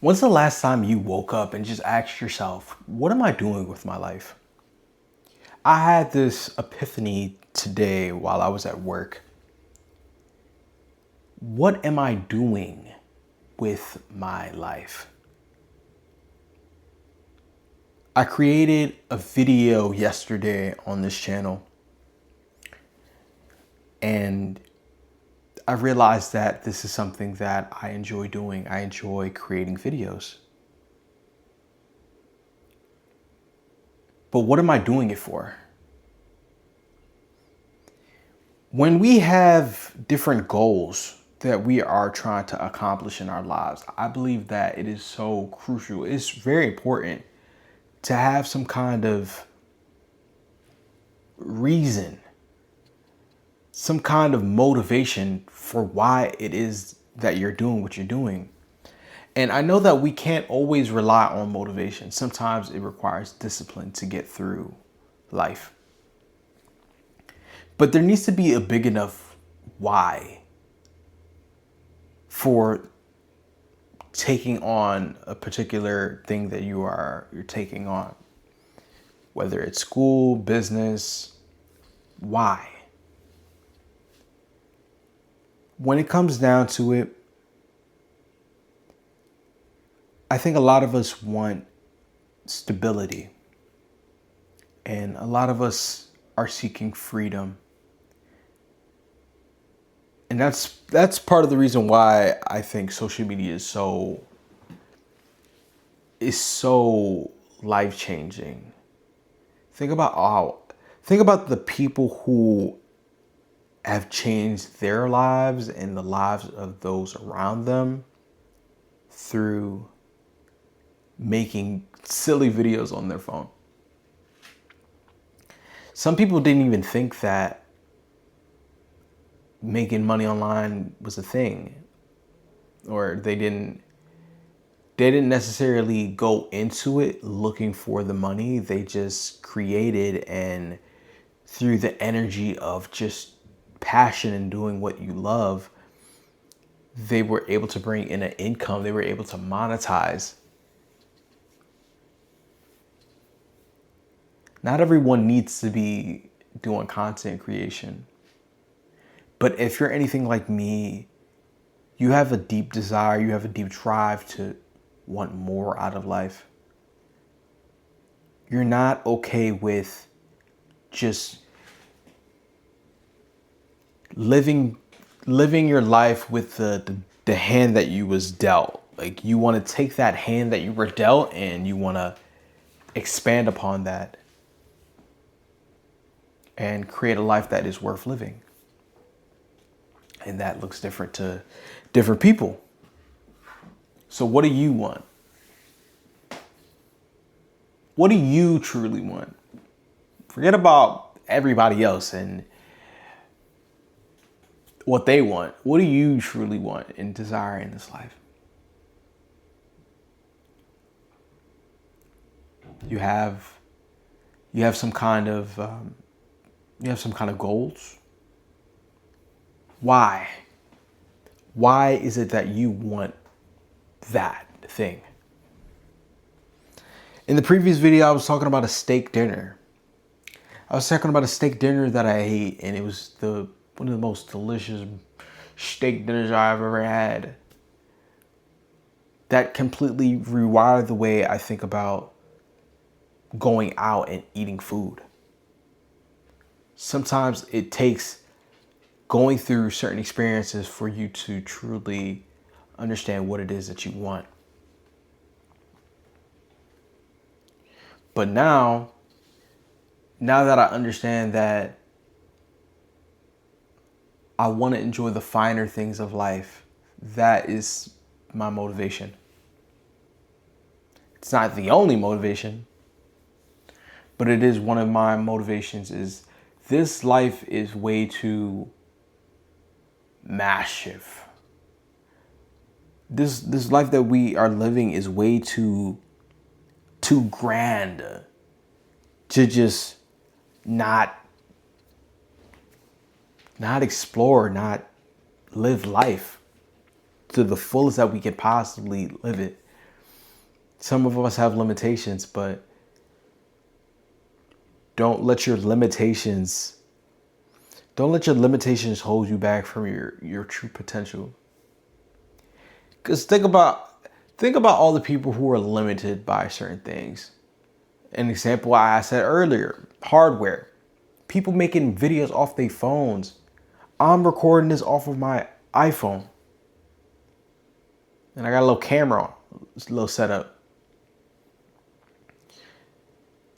When's the last time you woke up and just asked yourself, what am I doing with my life? I had this epiphany today while I was at work. What am I doing with my life? I created a video yesterday on this channel, and I realized that this is something that I enjoy doing. I enjoy creating videos. But what am I doing it for? When we have different goals that we are trying to accomplish in our lives, I believe that it is so crucial. It's very important to have some kind of reason, some kind of motivation for why it is that you're doing what you're doing. And I know that we can't always rely on motivation. Sometimes it requires discipline to get through life. But there needs to be a big enough why for taking on a particular thing that you're taking on. Whether it's school, business, why? When it comes down to it, I think a lot of us want stability. And a lot of us are seeking freedom. And that's part of the reason why I think social media is so life-changing. Think about the people who have changed their lives and the lives of those around them through making silly videos on their phone. Some people didn't even think that making money online was a thing, or they didn't necessarily go into it looking for the money. They just created, and through the energy of just passion and doing what you love, they were able to bring in an income. They were able to monetize. Not everyone needs to be doing content creation. But if you're anything like me, you have a deep desire, you have a deep drive to want more out of life. You're not okay with just living your life with the hand that you was dealt. Like, you want to take that hand that you were dealt and you want to expand upon that and create a life that is worth living. And that looks different to different people. So what do you want? What do you truly want? Forget about everybody else and what they want. What do you truly want and desire in this life? You have some kind of goals. Why? Why is it that you want that thing? In the previous video, I was talking about a steak dinner. I was talking about a steak dinner that I ate, and it was one of the most delicious steak dinners I've ever had. That completely rewired the way I think about going out and eating food. Sometimes it takes going through certain experiences for you to truly understand what it is that you want. But now that I understand that I want to enjoy the finer things of life, that is my motivation. It's not the only motivation, but it is one of my motivations. Is this life is way too massive. This life that we are living is way too grand to just not explore, not live life to the fullest that we can possibly live it. Some of us have limitations, but don't let your limitations don't let your limitations hold you back from your true potential. Because think about all the people who are limited by certain things. An example I said earlier, hardware. People making videos off their phones. I'm recording this off of my iPhone. And I got a little camera, a little setup.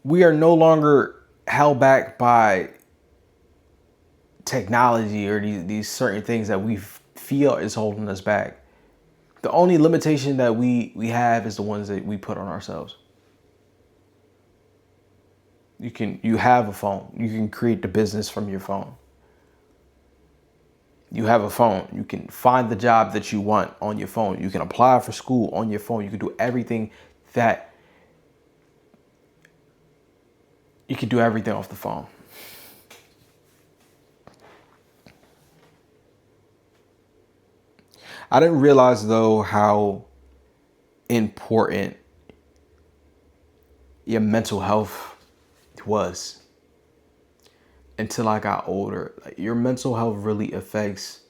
We are no longer held back by technology or these certain things that we feel is holding us back. The only limitation that we have is the ones that we put on ourselves. You have a phone. You can create the business from your phone. You have a phone. You can find the job that you want on your phone. You can apply for school on your phone. You can do everything that you can do everything off the phone. I didn't realize though how important your mental health was until I got older. Like, your mental health really affects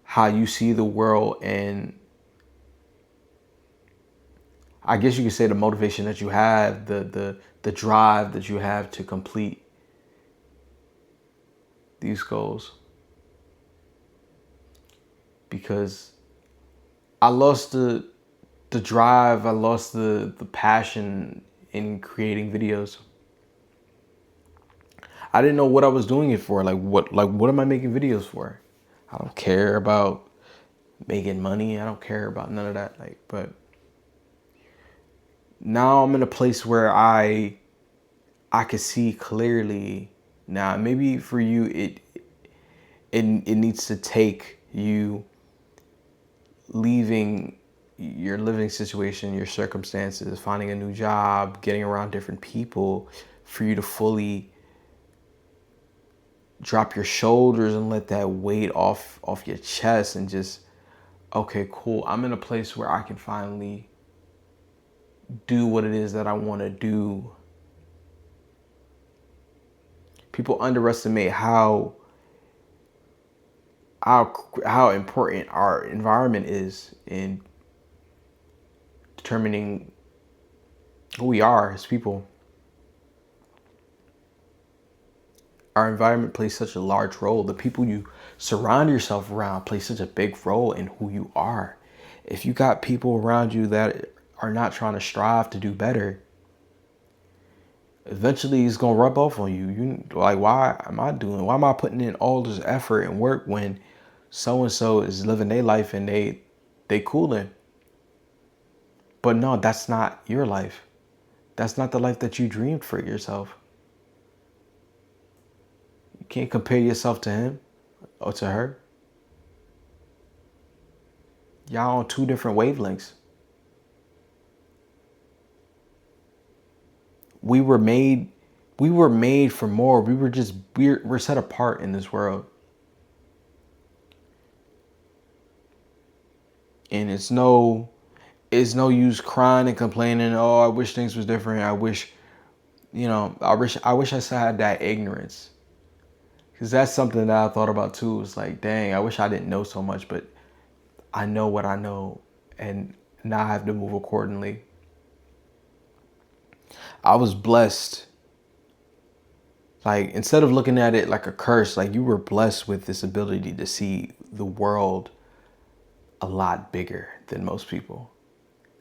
how you see the world, and I guess you could say the motivation that you have, the drive that you have to complete these goals. Because I lost the drive, I lost the passion in creating videos. I didn't know what I was doing it for. What am I making videos for? I don't care about making money. I don't care about none of that. But now I'm in a place where I can see clearly. Now maybe for you it needs to take you leaving your living situation, your circumstances, finding a new job, getting around different people for you to fully drop your shoulders and let that weight off your chest and just, okay, cool. I'm in a place where I can finally do what it is that I want to do. People underestimate how important our environment is in determining who we are as people. Our environment plays such a large role. The people you surround yourself around play such a big role in who you are. If you got people around you that are not trying to strive to do better, eventually it's gonna rub off on you. You like, why am I putting in all this effort and work when so and so is living their life and they cooling? But no, that's not your life. That's not the life that you dreamed for yourself. You can't compare yourself to him or to her. Y'all on two different wavelengths. We were made for more. We're set apart in this world. And it's no use crying and complaining, oh, I wish things was different. I wish I still had that ignorance. Because that's something that I thought about too. It's like, dang, I wish I didn't know so much, but I know what I know, and now I have to move accordingly. I was blessed. Like, instead of looking at it like a curse, like, you were blessed with this ability to see the world a lot bigger than most people.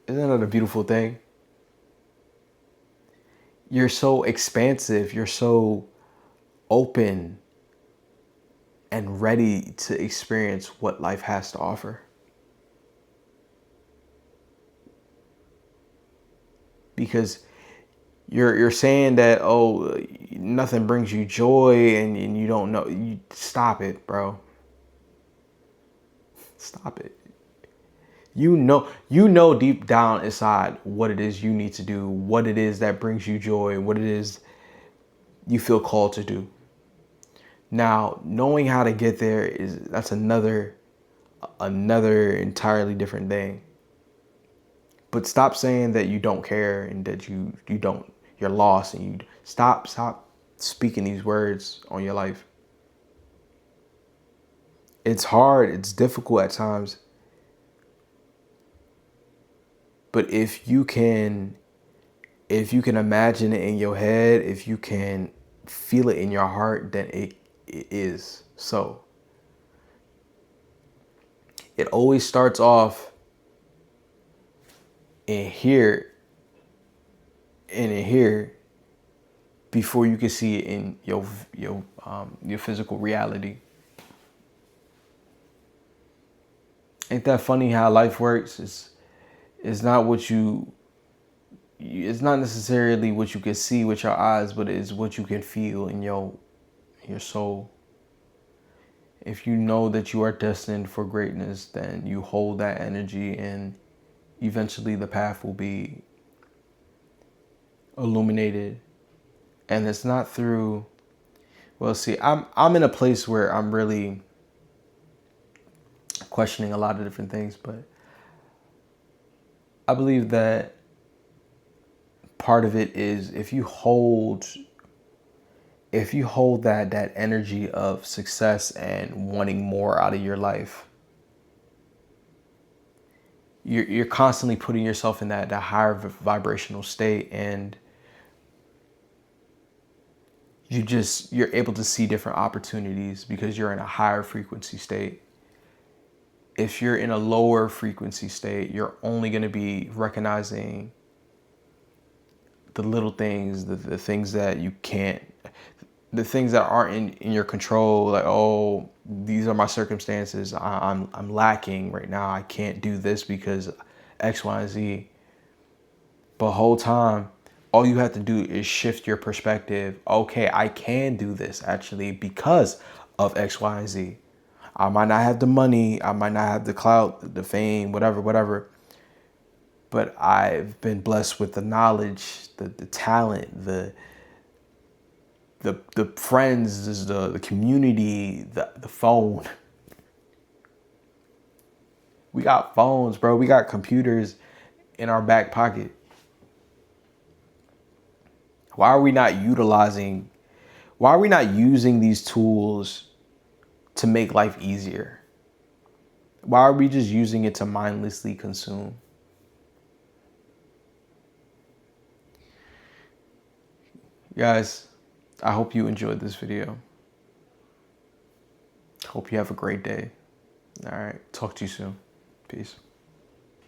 Isn't that a beautiful thing? You're so expansive. You're so open and ready to experience what life has to offer. Because you're saying that, oh, nothing brings you joy and you don't know. You stop it, bro. Stop it. You know deep down inside what it is you need to do, what it is that brings you joy, what it is you feel called to do. Now, knowing how to get there that's another entirely different thing. But stop saying that you don't care and that you're lost, and you stop speaking these words on your life. It's hard, it's difficult at times. But if you can imagine it in your head, if you can feel it in your heart, then it is so. It always starts off in here and in here before you can see it in your physical reality. Ain't that funny how life works? It's not what it's not necessarily what you can see with your eyes, but it's what you can feel in your soul. If you know that you are destined for greatness, then you hold that energy, and eventually the path will be illuminated. And it's not through, well, see, I'm in a place where I'm really questioning a lot of different things, but I believe that part of it is if you hold that energy of success and wanting more out of your life, you're constantly putting yourself in that higher vibrational state, and you're able to see different opportunities because you're in a higher frequency state. If you're in a lower frequency state, you're only going to be recognizing the little things, the things that you can't, the things that aren't in your control. Like, oh, these are my circumstances. I'm lacking right now. I can't do this because X, Y, and Z. But whole time, all you have to do is shift your perspective. Okay, I can do this actually because of X, Y, and Z. I might not have the money, I might not have the clout, the fame, whatever. But I've been blessed with the knowledge, the talent, the friends, the community, the phone. We got phones, bro. We got computers in our back pocket. Why are we not using these tools to make life easier? Why are we just using it to mindlessly consume? Guys, I hope you enjoyed this video. Hope you have a great day. All right. Talk to you soon. Peace.